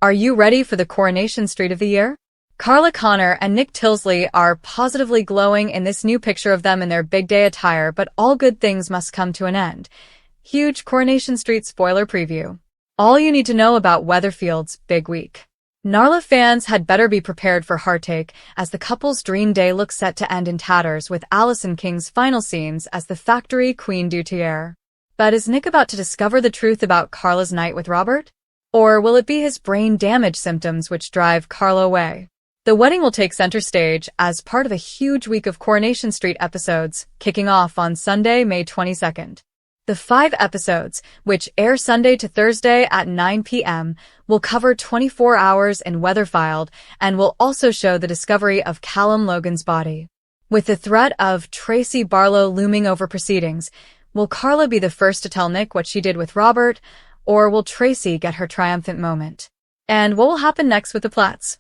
Are you ready for the Coronation Street of the year? Carla Connor and Nick Tilsley are positively glowing in this new picture of them in their big day attire, but all good things must come to an end. Huge Coronation Street spoiler preview. All you need to know about Weatherfield's big week. Narla fans had better be prepared for heartache, as the couple's dream day looks set to end in tatters with Alison King's final scenes as the factory queen du tiers. But is Nick about to discover the truth about Carla's night with Robert? Or will it be his brain damage symptoms which drive Carla away? The wedding will take center stage as part of a huge week of Coronation Street episodes, kicking off on Sunday, May 22nd. The 5 episodes, which air Sunday to Thursday at 9 p.m., will cover 24 hours in Weatherfield and will also show the discovery of Callum Logan's body. With the threat of Tracy Barlow looming over proceedings, will Carla be the first to tell Nick what she did with Robert, or will Tracy get her triumphant moment? And what will happen next with the Platts?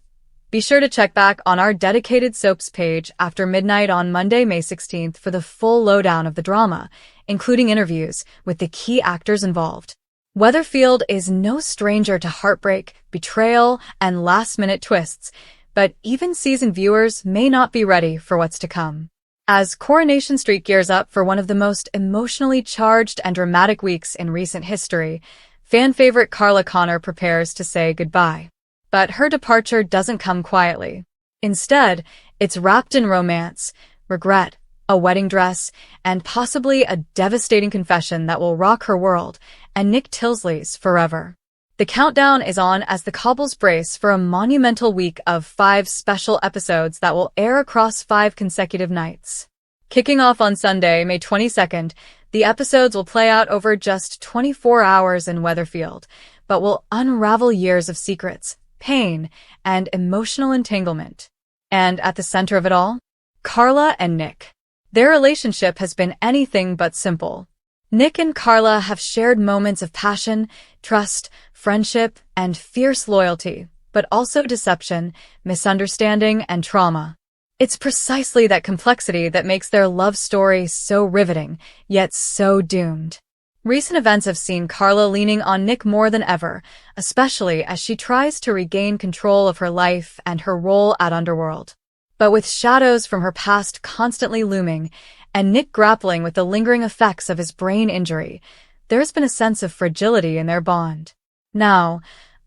Be sure to check back on our dedicated soaps page after midnight on Monday, May 16th for the full lowdown of the drama, including interviews with the key actors involved. Weatherfield is no stranger to heartbreak, betrayal, and last-minute twists, but even seasoned viewers may not be ready for what's to come. As Coronation Street gears up for one of the most emotionally charged and dramatic weeks in recent history, fan favorite Carla Connor prepares to say goodbye. But her departure doesn't come quietly. Instead, it's wrapped in romance, regret, a wedding dress, and possibly a devastating confession that will rock her world and Nick Tilsley's forever. The countdown is on as the couples brace for a monumental week of 5 special episodes that will air across 5 consecutive nights. Kicking off on Sunday, May 22nd, the episodes will play out over just 24 hours in Weatherfield, but will unravel years of secrets, pain, and emotional entanglement. And at the center of it all, Carla and Nick. Their relationship has been anything but simple. Nick and Carla have shared moments of passion, trust, friendship, and fierce loyalty, but also deception, misunderstanding, and trauma. It's precisely that complexity that makes their love story so riveting, yet so doomed. Recent events have seen Carla leaning on Nick more than ever, especially as she tries to regain control of her life and her role at Underworld. But with shadows from her past constantly looming, and Nick grappling with the lingering effects of his brain injury, there's been a sense of fragility in their bond. Now,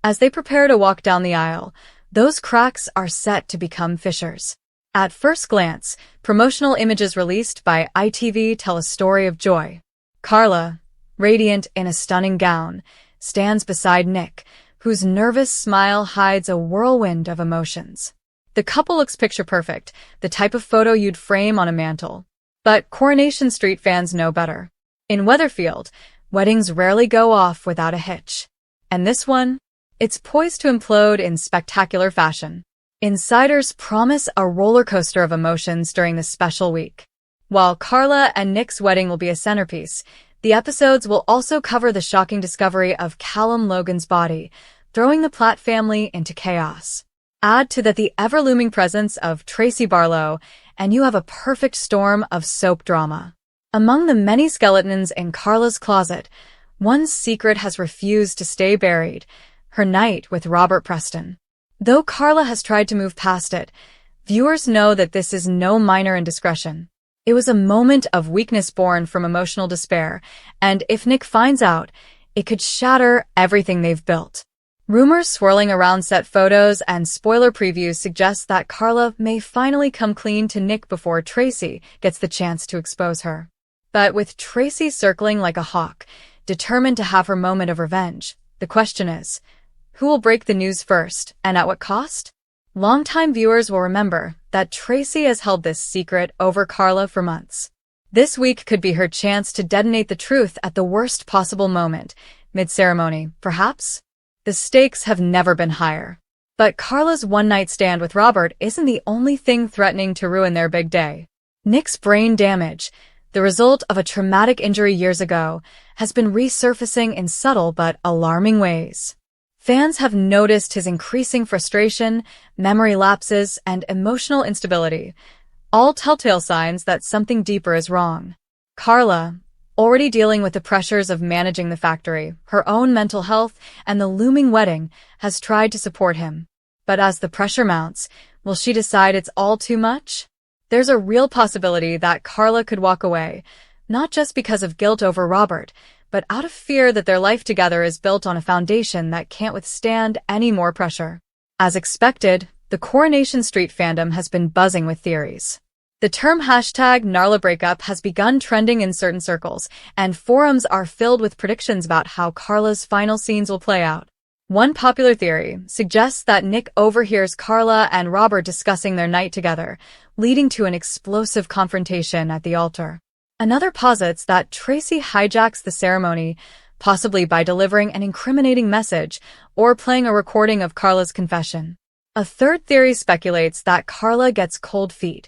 as they prepare to walk down the aisle, those cracks are set to become fissures. At first glance, promotional images released by ITV tell a story of joy. Carla, radiant in a stunning gown, stands beside Nick, whose nervous smile hides a whirlwind of emotions. The couple looks picture-perfect, the type of photo you'd frame on a mantle. But Coronation Street fans know better. In Weatherfield, weddings rarely go off without a hitch. And this one? It's poised to implode in spectacular fashion. Insiders promise a roller coaster of emotions during this special week. While Carla and Nick's wedding will be a centerpiece, the episodes will also cover the shocking discovery of Callum Logan's body, throwing the Platt family into chaos. Add to that the ever-looming presence of Tracy Barlow, and you have a perfect storm of soap drama. Among the many skeletons in Carla's closet, one secret has refused to stay buried: her night with Robert Preston. Though Carla has tried to move past it, viewers know that this is no minor indiscretion. It was a moment of weakness born from emotional despair, and if Nick finds out, it could shatter everything they've built. Rumors swirling around set photos and spoiler previews suggest that Carla may finally come clean to Nick before Tracy gets the chance to expose her. But with Tracy circling like a hawk, determined to have her moment of revenge, the question is, who will break the news first, and at what cost? Longtime viewers will remember that Tracy has held this secret over Carla for months. This week could be her chance to detonate the truth at the worst possible moment, mid-ceremony, perhaps? The stakes have never been higher. But Carla's one-night stand with Robert isn't the only thing threatening to ruin their big day. Nick's brain damage, the result of a traumatic injury years ago, has been resurfacing in subtle but alarming ways. Fans have noticed his increasing frustration, memory lapses, and emotional instability, all telltale signs that something deeper is wrong. Carla, Already dealing with the pressures of managing the factory, her own mental health, and the looming wedding, has tried to support him. But as the pressure mounts, will she decide it's all too much? There's a real possibility that Carla could walk away, not just because of guilt over Robert, but out of fear that their life together is built on a foundation that can't withstand any more pressure. As expected, the Coronation Street fandom has been buzzing with theories. The term #NarlaBreakup has begun trending in certain circles, and forums are filled with predictions about how Carla's final scenes will play out. One popular theory suggests that Nick overhears Carla and Robert discussing their night together, leading to an explosive confrontation at the altar. Another posits that Tracy hijacks the ceremony, possibly by delivering an incriminating message or playing a recording of Carla's confession. A third theory speculates that Carla gets cold feet,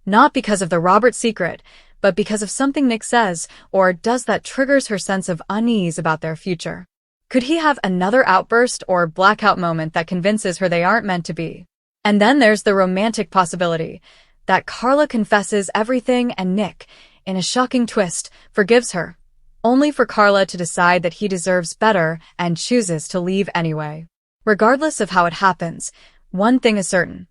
not because of the Robert secret, but because of something Nick says or does that triggers her sense of unease about their future. Could he have another outburst or blackout moment that convinces her they aren't meant to be? And then there's the romantic possibility that Carla confesses everything and Nick, in a shocking twist, forgives her, only for Carla to decide that he deserves better and chooses to leave anyway. Regardless of how it happens, one thing is certain.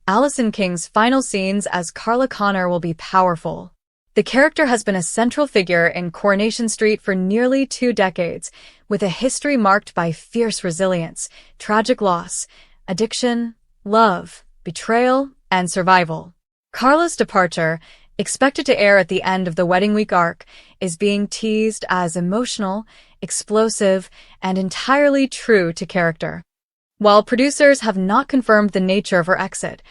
Alison King's final scenes as Carla Connor will be powerful. The character has been a central figure in Coronation Street for nearly 2 decades, with a history marked by fierce resilience, tragic loss, addiction, love, betrayal, and survival. Carla's departure, expected to air at the end of the wedding week arc, is being teased as emotional, explosive, and entirely true to character. While producers have not confirmed the nature of her exit,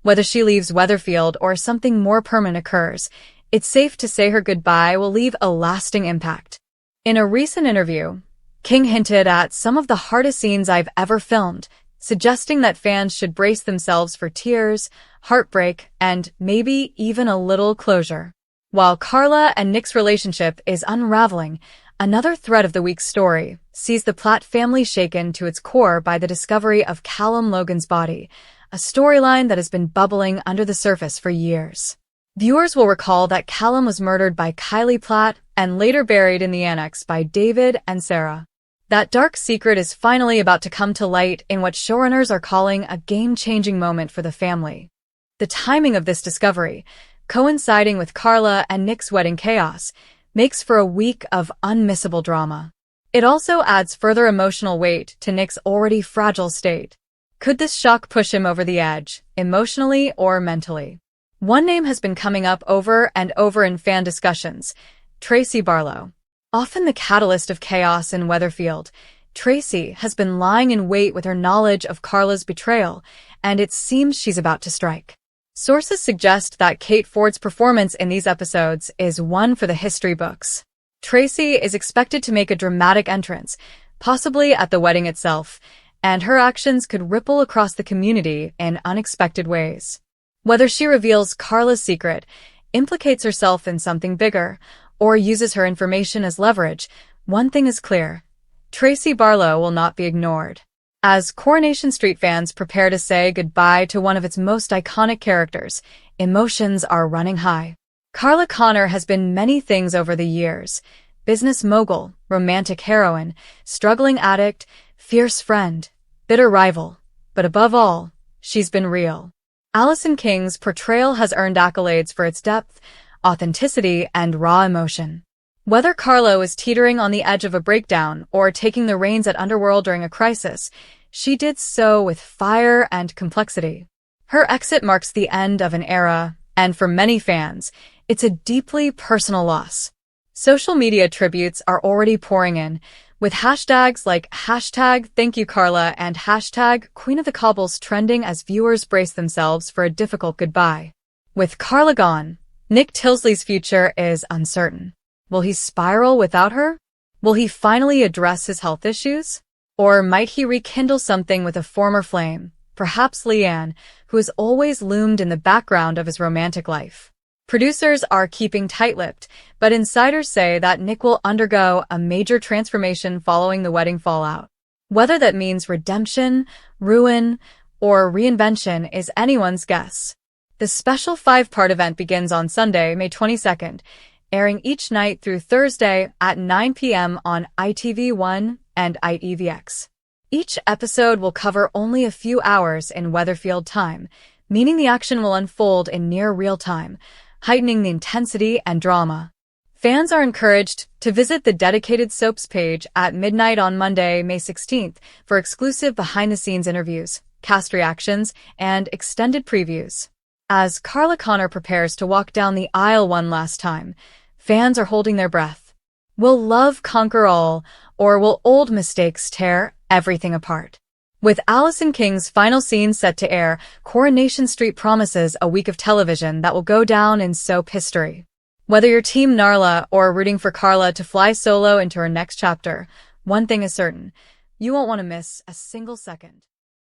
whether she leaves Weatherfield or something more permanent occurs, it's safe to say her goodbye will leave a lasting impact. In a recent interview, King hinted at some of the hardest scenes I've ever filmed, suggesting that fans should brace themselves for tears, heartbreak, and maybe even a little closure. While Carla and Nick's relationship is unraveling, another thread of the week's story sees the Platt family shaken to its core by the discovery of Callum Logan's body, a storyline that has been bubbling under the surface for years. Viewers will recall that Callum was murdered by Kylie Platt and later buried in the annex by David and Sarah. That dark secret is finally about to come to light in what showrunners are calling a game-changing moment for the family. The timing of this discovery, coinciding with Carla and Nick's wedding chaos, makes for a week of unmissable drama. It also adds further emotional weight to Nick's already fragile state. Could this shock push him over the edge, emotionally or mentally? One name has been coming up over and over in fan discussions: Tracy Barlow. Often the catalyst of chaos in Weatherfield, Tracy has been lying in wait with her knowledge of Carla's betrayal, and it seems she's about to strike. Sources suggest that Kate Ford's performance in these episodes is one for the history books. Tracy is expected to make a dramatic entrance, possibly at the wedding itself, and her actions could ripple across the community in unexpected ways. Whether she reveals Carla's secret, implicates herself in something bigger, or uses her information as leverage, one thing is clear: Tracy Barlow will not be ignored. As Coronation Street fans prepare to say goodbye to one of its most iconic characters, emotions are running high. Carla Connor has been many things over the years: business mogul, romantic heroine, struggling addict, fierce friend, bitter rival. But above all, she's been real. Alison King's portrayal has earned accolades for its depth, authenticity, and raw emotion. Whether Carla was teetering on the edge of a breakdown or taking the reins at Underworld during a crisis, she did so with fire and complexity. Her exit marks the end of an era, and for many fans, it's a deeply personal loss. Social media tributes are already pouring in, with hashtags like #ThankYouCarla and #QueenOfTheCobbles trending as viewers brace themselves for a difficult goodbye. With Carla gone, Nick Tilsley's future is uncertain. Will he spiral without her? Will he finally address his health issues? Or might he rekindle something with a former flame, perhaps Leanne, who has always loomed in the background of his romantic life? Producers are keeping tight-lipped, but insiders say that Nick will undergo a major transformation following the wedding fallout. Whether that means redemption, ruin, or reinvention is anyone's guess. The special 5-part event begins on Sunday, May 22nd, airing each night through Thursday at 9 p.m. on ITV1 and ITVX. Each episode will cover only a few hours in Weatherfield time, meaning the action will unfold in near real time, heightening the intensity and drama. Fans are encouraged to visit the dedicated soaps page at midnight on Monday, May 16th for exclusive behind-the-scenes interviews, cast reactions, and extended previews. As Carla Connor prepares to walk down the aisle one last time, fans are holding their breath. Will love conquer all, or will old mistakes tear everything apart? With Alison King's final scene set to air, Coronation Street promises a week of television that will go down in soap history. Whether you're Team Narla or rooting for Carla to fly solo into her next chapter, one thing is certain: you won't want to miss a single second.